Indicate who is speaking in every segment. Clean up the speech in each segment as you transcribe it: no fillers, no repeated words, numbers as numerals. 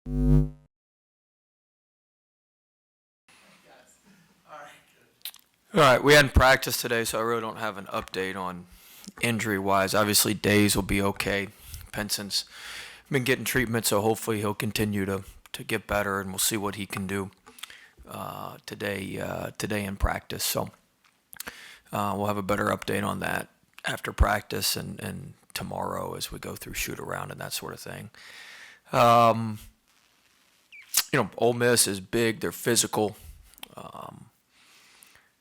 Speaker 1: All right, we hadn't practiced today, so I really don't have an update on injury-wise. Obviously, Days will be okay. Penson's been getting treatment, so hopefully he'll continue to get better, and we'll see what he can do today in practice. So we'll have a better update on that after practice and tomorrow as we go through shoot around and that sort of thing. Ole Miss is big. They're physical.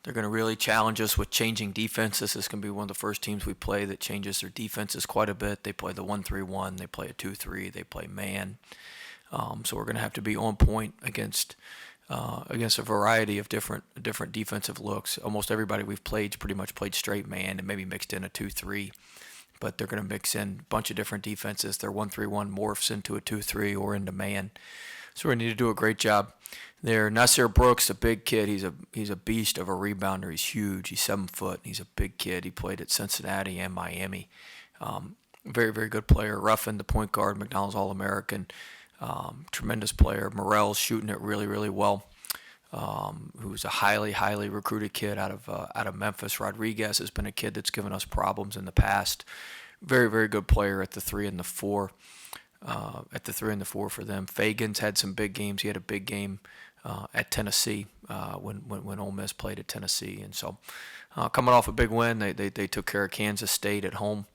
Speaker 1: They're going to really challenge us with changing defenses. This is going to be one of the first teams we play that changes their defenses quite a bit. They play the 1-3-1. They play a 2-3. They play man. So we're going to have to be on point against a variety of different defensive looks. Almost everybody we've played pretty much played straight man and maybe mixed in a 2-3. But they're going to mix in a bunch of different defenses. Their 1-3-1 morphs into a 2-3 or into man. So we need to do a great job there. Nasir Brooks, a big kid. He's a beast of a rebounder. He's huge. He's 7 foot. He's a big kid. He played at Cincinnati and Miami. Very, very good player. Ruffin, the point guard, McDonald's All-American. Tremendous player. Morrell's shooting it really, really well. Who's a highly, highly recruited kid out of Memphis. Rodriguez has been a kid that's given us problems in the past. Very, very good player at the 3 and the 4. For them. Fagan's had some big games. He had a big game at Tennessee when Ole Miss played at Tennessee, and so coming off a big win, they took care of Kansas State at home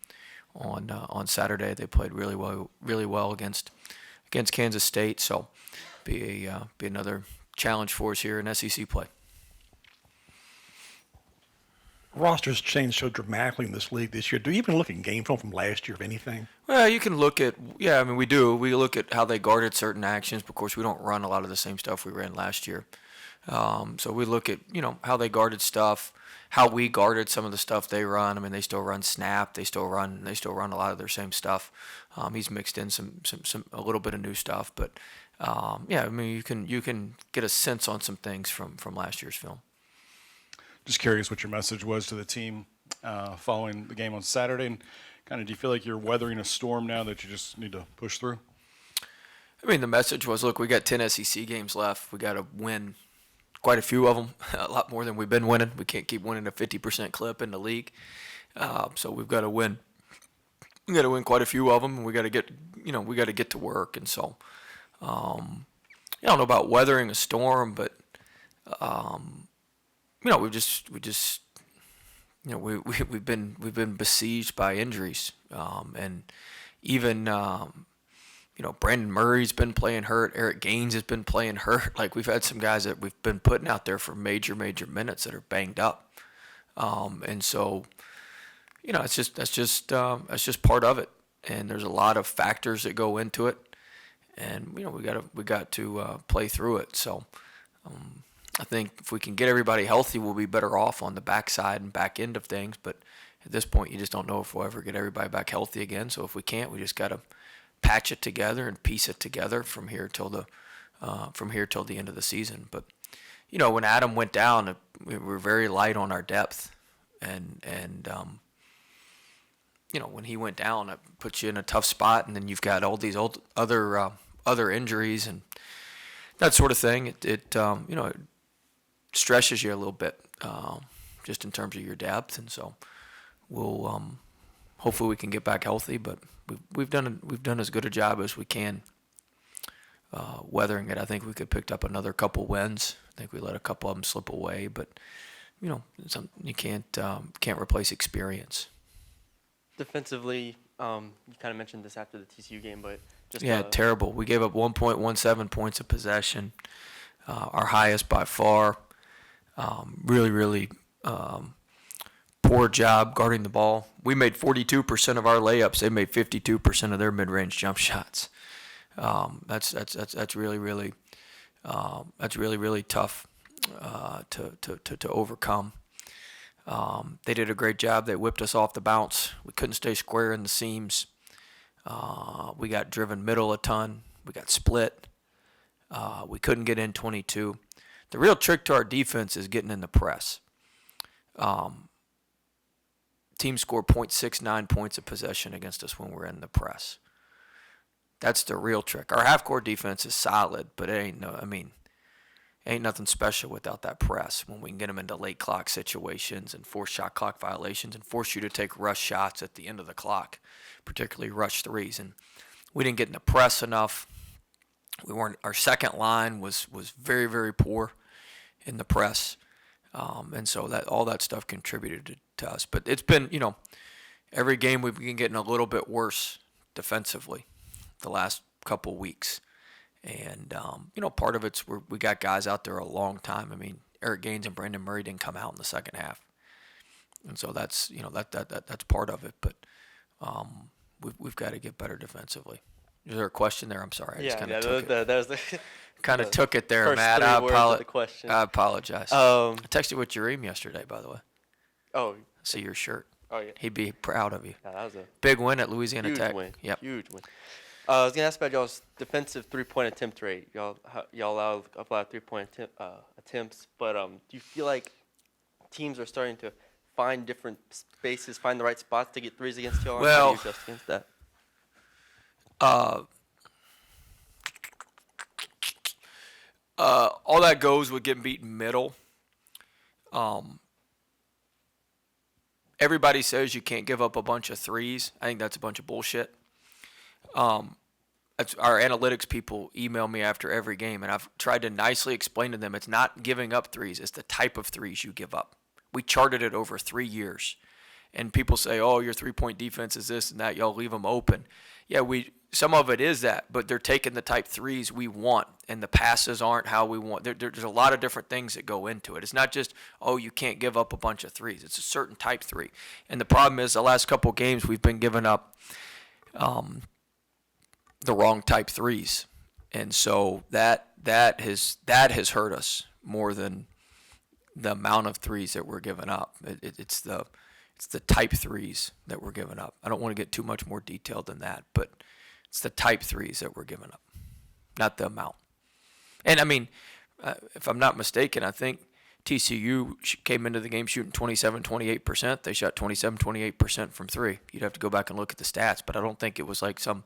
Speaker 1: on Saturday. They played really well against Kansas State. So be another challenge for us here in SEC play.
Speaker 2: Rosters changed so dramatically in this league this year. Do you even look at game film from last year, if anything?
Speaker 1: Well, you can look at, we do. We look at how they guarded certain actions. Of course, we don't run a lot of the same stuff we ran last year. So we look at, how they guarded stuff, how we guarded some of the stuff they run. I mean, they still run snap. They still run a lot of their same stuff. He's mixed in some a little bit of new stuff, but you can get a sense on some things from last year's film.
Speaker 3: Just curious what your message was to the team following the game on Saturday, and kind of do you feel like you're weathering a storm now that you just need to push through?
Speaker 1: I mean, the message was, look, we got 10 SEC games left. We got to win quite a few of them, a lot more than we've been winning. We can't keep winning a 50% clip in the league, so we've got to win. We got to win quite a few of them, and we got to get to work. And so, I don't know about weathering a storm, but we've been besieged by injuries, and even Brandon Murray's been playing hurt. Eric Gaines has been playing hurt. Like, we've had some guys that we've been putting out there for major minutes that are banged up, and so that's just part of it. And there's a lot of factors that go into it, and we got to play through it. So. I think if we can get everybody healthy, we'll be better off on the backside and back end of things. But at this point, you just don't know if we'll ever get everybody back healthy again. So if we can't, we just got to patch it together and piece it together from here till the end of the season. But when Adam went down, we were very light on our depth, and when he went down, it puts you in a tough spot, and then you've got all these other injuries and that sort of thing. It stresses you a little bit, just in terms of your depth, and so we'll hopefully we can get back healthy. But we've done as good a job as we can weathering it. I think we could picked up another couple wins. I think we let a couple of them slip away, but you can't replace experience.
Speaker 4: Defensively, you kind of mentioned this after the TCU game, but just
Speaker 1: terrible. We gave up 1.17 points of possession, our highest by far. Really poor job guarding the ball. We made 42% of our layups. They made 52% of their mid-range jump shots. That's really tough to overcome. They did a great job. They whipped us off the bounce. We couldn't stay square in the seams. We got driven middle a ton. We got split. We couldn't get in 22. The real trick to our defense is getting in the press. Teams score 0.69 points of possession against us when we're in the press. That's the real trick. Our half-court defense is solid, but ain't nothing special without that press when we can get them into late clock situations and force shot clock violations and force you to take rush shots at the end of the clock, particularly rush threes. And we didn't get in the press enough. Our second line was very, very poor in the press. And so all that stuff contributed to us. But it's been, every game we've been getting a little bit worse defensively the last couple weeks. And, part of it's we got guys out there a long time. I mean, Eric Gaines and Brandon Murray didn't come out in the second half. And so that's, that's part of it. But we've got to get better defensively. Is there a question there? I'm sorry. I just kind of took it.
Speaker 4: That was the
Speaker 1: Kind of took it there,
Speaker 4: first
Speaker 1: Matt.
Speaker 4: three words of the question.
Speaker 1: I apologize. I texted with Jareem yesterday, by the way.
Speaker 4: Oh.
Speaker 1: See your shirt.
Speaker 4: Oh, yeah.
Speaker 1: He'd be proud of you.
Speaker 4: Yeah, that was a
Speaker 1: Big win at Louisiana
Speaker 4: huge
Speaker 1: Tech.
Speaker 4: win.
Speaker 1: Yep.
Speaker 4: Huge win. I was going to ask about y'all's defensive three-point attempt rate. Y'all allow a lot of three-point attempts, but do you feel like teams are starting to find different spaces, find the right spots to get threes against y'all?
Speaker 1: Well,
Speaker 4: how do you adjust against that?
Speaker 1: All that goes with getting beaten middle. Everybody says you can't give up a bunch of threes. I think that's a bunch of bullshit. Our analytics people email me after every game, and I've tried to nicely explain to them it's not giving up threes. It's the type of threes you give up. We charted it over 3 years. And people say, oh, your three-point defense is this and that. Y'all leave them open. Yeah, some of it is that, but they're taking the type threes we want, and the passes aren't how we want. There's a lot of different things that go into it. It's not just, oh, you can't give up a bunch of threes. It's a certain type three. And the problem is the last couple of games we've been giving up the wrong type threes. And so that has hurt us more than the amount of threes that we're giving up. It's the type threes that we're giving up. I don't want to get too much more detailed than that, but it's the type threes that we're giving up, not the amount. And, I mean, if I'm not mistaken, I think TCU came into the game shooting 27-28%. They shot 27-28% from three. You'd have to go back and look at the stats, but I don't think it was like some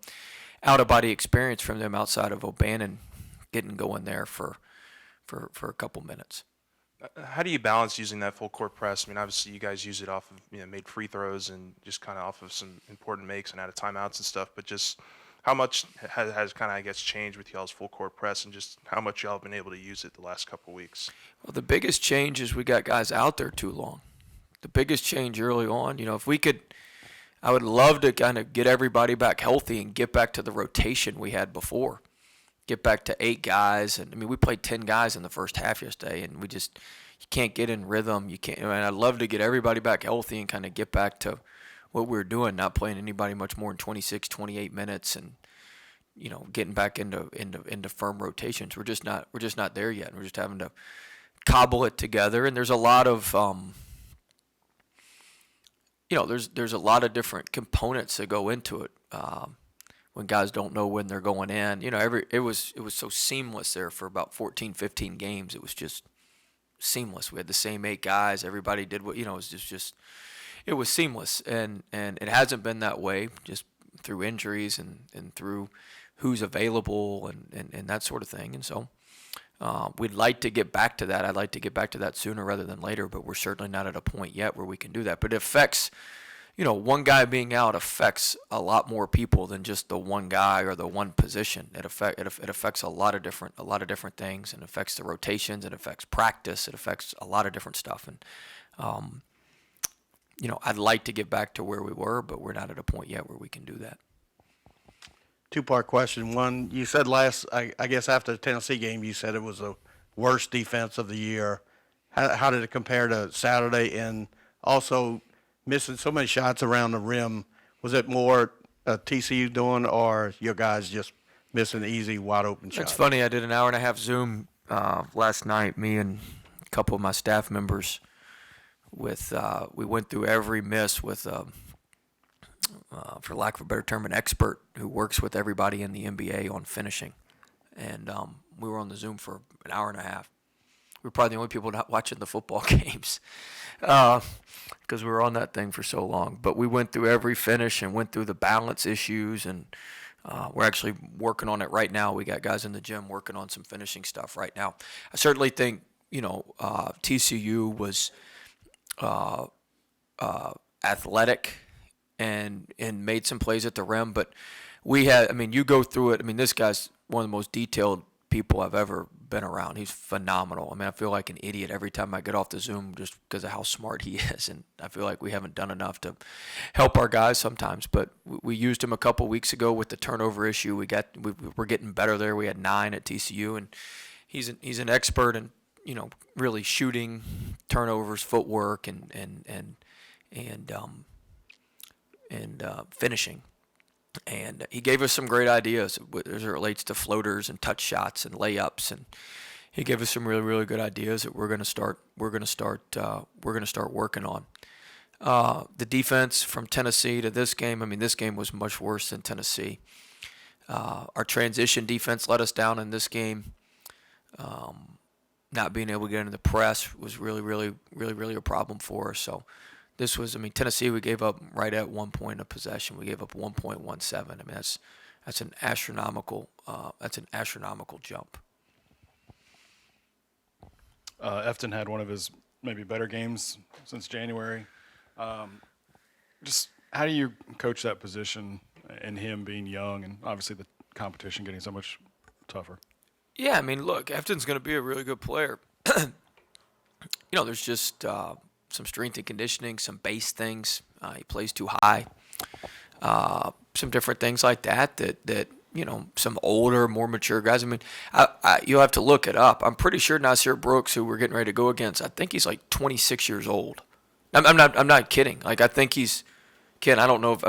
Speaker 1: out-of-body experience from them outside of O'Bannon getting going there for a couple minutes.
Speaker 5: How do you balance using that full court press? I mean, obviously you guys use it off of made free throws and just kind of off of some important makes and out of timeouts and stuff. But just how much has kind of changed with y'all's full court press, and just how much y'all have been able to use it the last couple of weeks?
Speaker 1: Well, the biggest change is we got guys out there too long. The biggest change early on, if we could, I would love to kind of get everybody back healthy and get back to the rotation we had before. Get back to 8 guys, and we played 10 guys in the first half yesterday, and you can't get in rhythm. You can't. I'd love to get everybody back healthy and kind of get back to what we were doing, not playing anybody much more than 26, 28 minutes, and getting back into firm rotations. We're just not there yet. We're just having to cobble it together, and there's a lot of there's a lot of different components that go into it. When guys don't know when they're going in. It was so seamless there for about 14, 15 games. It was just seamless. We had the same 8 guys. Everybody did what, it was it was seamless. And it hasn't been that way just through injuries and through who's available and that sort of thing. And so we'd like to get back to that. I'd like to get back to that sooner rather than later, but we're certainly not at a point yet where we can do that. But it affects one guy being out affects a lot more people than just the one guy or the one position. It affects a lot of different things, and affects the rotations. It affects practice. It affects a lot of different stuff. And I'd like to get back to where we were, but we're not at a point yet where we can do that.
Speaker 6: Two-part question. One, you said I guess after the Tennessee game, you said it was the worst defense of the year. How did it compare to Saturday? And also, missing so many shots around the rim, was it more TCU doing, or your guys just missing easy, wide-open shots?
Speaker 1: It's funny. I did an hour-and-a-half Zoom last night, me and a couple of my staff members. We went through every miss with, for lack of a better term, an expert who works with everybody in the NBA on finishing. And we were on the Zoom for an hour and a half. We were probably the only people not watching the football games. Because we were on that thing for so long. But we went through every finish and went through the balance issues and We're actually working on it right now. We got guys in the gym working on some finishing stuff right now. I certainly think, TCU was athletic and made some plays at the rim, but you go through it. I mean, this guy's one of the most detailed people I've ever been around. He's phenomenal. I mean, I feel like an idiot every time I get off the Zoom just because of how smart he is, and I feel like we haven't done enough to help our guys sometimes. But we used him a couple weeks ago with the turnover issue. We're getting better there. We had 9 at TCU, and he's an expert in really shooting, turnovers, footwork, and finishing. And he gave us some great ideas as it relates to floaters and touch shots and layups, and he gave us some really, really good ideas that we're going to start working on. The defense from Tennessee to this game. I mean, this game was much worse than Tennessee. Our transition defense let us down in this game. Not being able to get into the press was really, really, really, really a problem for us. So this was, Tennessee, we gave up right at 1 point of possession. We gave up 1.17. I mean, that's an astronomical jump.
Speaker 3: Efton had one of his maybe better games since January. Just how do you coach that position and him being young and obviously the competition getting so much tougher?
Speaker 1: Yeah, look, Efton's going to be a really good player. There's just some strength and conditioning, some base things. He plays too high. Some different things like that some older, more mature guys. You'll have to look it up. I'm pretty sure Nasir Brooks, who we're getting ready to go against, I think he's like 26 years old. I'm not kidding. Like, I think he's, Ken, I don't know if,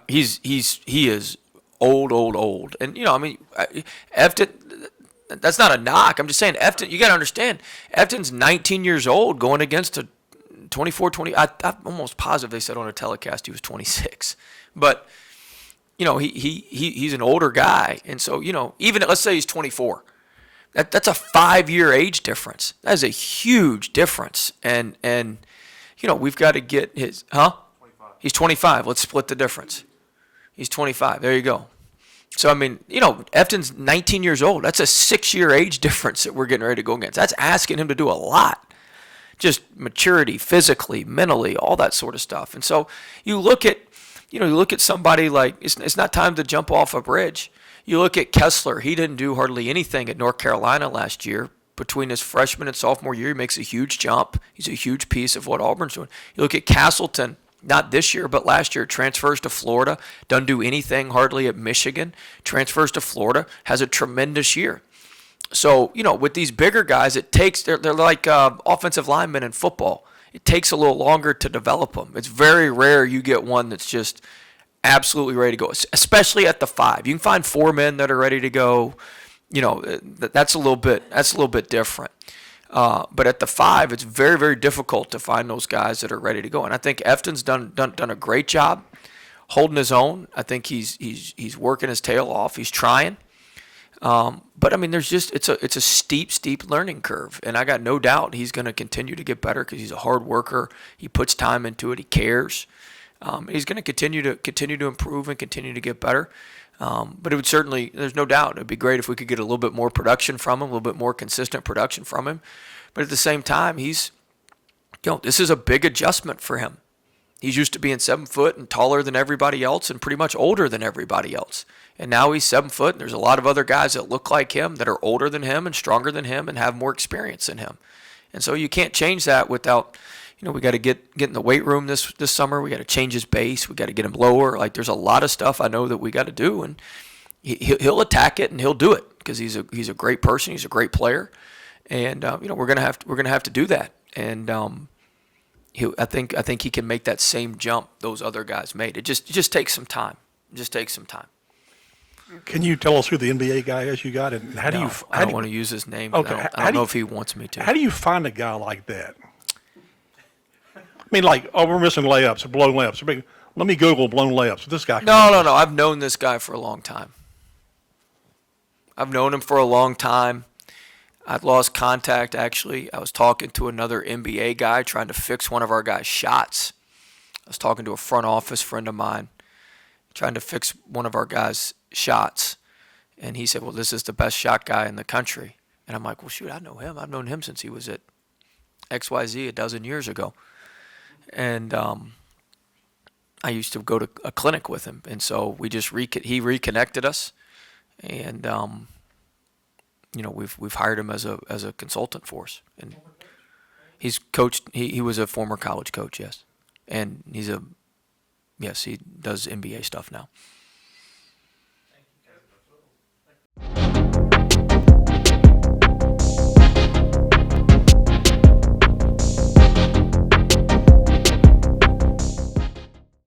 Speaker 1: he is old. And, Efton, that's not a knock. I'm just saying, Efton, you got to understand, Efton's 19 years old going against a 20. I'm almost positive they said on a telecast he was 26. But, he's an older guy. And so, even let's say he's 24. That's a 5-year age difference. That is a huge difference. And we've got to get his, 25. He's 25. Let's split the difference. He's 25. There you go. So, Efton's 19 years old. That's a 6-year age difference that we're getting ready to go against. That's asking him to do a lot. Just maturity, physically, mentally, all that sort of stuff. And so you look at somebody like, it's not time to jump off a bridge. You look at Kessler. He didn't do hardly anything at North Carolina last year. Between his freshman and sophomore year, he makes a huge jump. He's a huge piece of what Auburn's doing. You look at Castleton. Not this year, but last year, transfers to Florida, doesn't do anything hardly at Michigan, transfers to Florida, has a tremendous year. So, with these bigger guys, they're like offensive linemen in football. It takes a little longer to develop them. It's very rare you get one that's just absolutely ready to go, especially at the 5. You can find 4 men that are ready to go. That's a little bit different. But at the 5, it's very, very difficult to find those guys that are ready to go. And I think Efton's done a great job holding his own. I think he's working his tail off. He's trying. But it's a steep learning curve, and I got no doubt he's going to continue to get better because he's a hard worker. He puts time into it. He cares. He's going to continue to improve and continue to get better. But it would certainly, there's no doubt, it'd be great if we could get a little bit more production from him, a little bit more consistent production from him. But at the same time, this is a big adjustment for him. He's used to being 7 foot and taller than everybody else and pretty much older than everybody else. And now he's 7 foot, and there's a lot of other guys that look like him that are older than him and stronger than him and have more experience than him. And so you can't change that without, we got to get in the weight room this summer. We got to change his base. We got to get him lower. Like, there's a lot of stuff I know that we got to do, and he'll attack it and he'll do it because he's a great person. He's a great player, and we're gonna have to do that. And I think he can make that same jump those other guys made. It just takes some time.
Speaker 2: Can you tell us who the NBA guy is you got, and how do you?
Speaker 1: I don't want to use his name.
Speaker 2: Okay,
Speaker 1: I don't know if he wants me to.
Speaker 2: How do you find a guy like that? We're missing layups, blown layups. Let me Google blown layups. This guy.
Speaker 1: No. I've known this guy for a long time. I've known him for a long time. I'd lost contact, actually. I was talking to another NBA guy trying to fix one of our guys' shots. I was talking to a front office friend of mine trying to fix one of our guys' shots. And he said, well, this is the best shot guy in the country. And I'm like, well, shoot, I know him. I've known him since he was at XYZ a dozen years ago. And I used to go to a clinic with him. And so we just he reconnected us. And, we've hired him as a consultant for us. And he's coached, he was a former college coach, yes. And he does NBA stuff now.